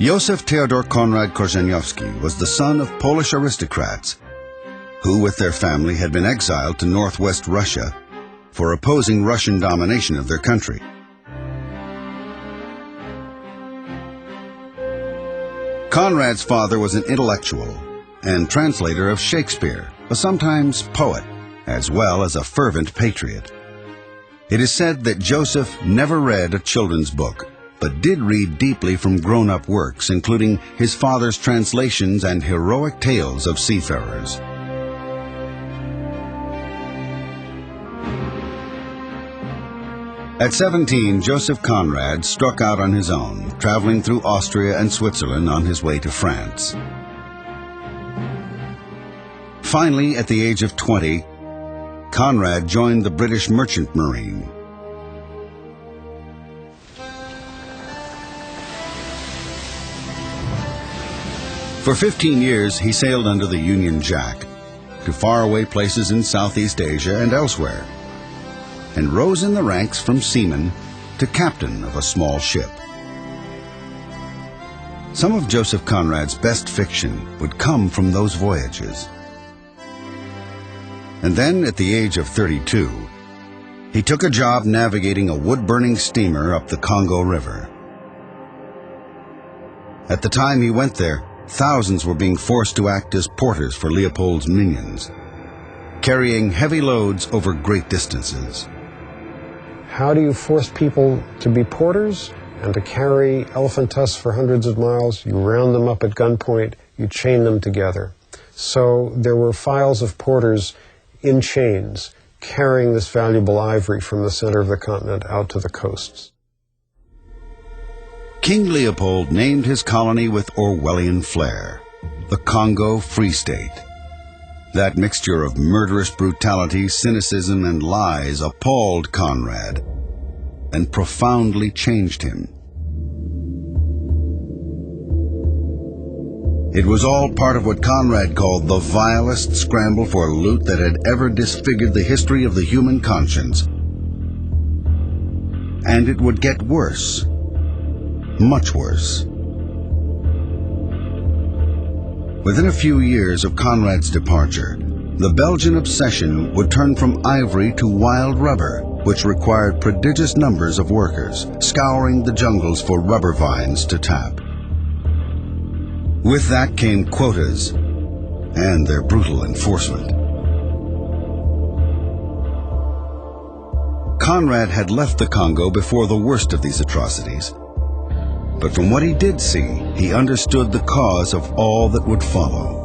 Józef Theodor Konrad Korzeniowski was the son of Polish aristocrats who, with their family, had been exiled to northwest Russia for opposing Russian domination of their country. Konrad's father was an intellectual and translator of Shakespeare, a sometimes poet, as well as a fervent patriot. It is said that Joseph never read a children's book, but did read deeply from grown-up works, including his father's translations and heroic tales of seafarers. At 17, Joseph Conrad struck out on his own, traveling through Austria and Switzerland on his way to France. Finally, at the age of 20, Conrad joined the British Merchant Marine. For 15 years, he sailed under the Union Jack to faraway places in Southeast Asia and elsewhere, and rose in the ranks from seaman to captain of a small ship. Some of Joseph Conrad's best fiction would come from those voyages. And then, at the age of 32, he took a job navigating a wood-burning steamer up the Congo River. At the time he went there, thousands were being forced to act as porters for Leopold's minions, carrying heavy loads over great distances. How do you force people to be porters and to carry elephant tusks for hundreds of miles? You round them up at gunpoint, you chain them together. So there were files of porters in chains carrying this valuable ivory from the center of the continent out to the coasts. King Leopold named his colony with Orwellian flair, the Congo Free State. That mixture of murderous brutality, cynicism, and lies appalled Conrad and profoundly changed him. It was all part of what Conrad called the vilest scramble for loot that had ever disfigured the history of the human conscience. And it would get worse. Much worse. Within a few years of Conrad's departure, the Belgian obsession would turn from ivory to wild rubber, which required prodigious numbers of workers, scouring the jungles for rubber vines to tap. With that came quotas and their brutal enforcement. Conrad had left the Congo before the worst of these atrocities. But from what he did see, he understood the cause of all that would follow.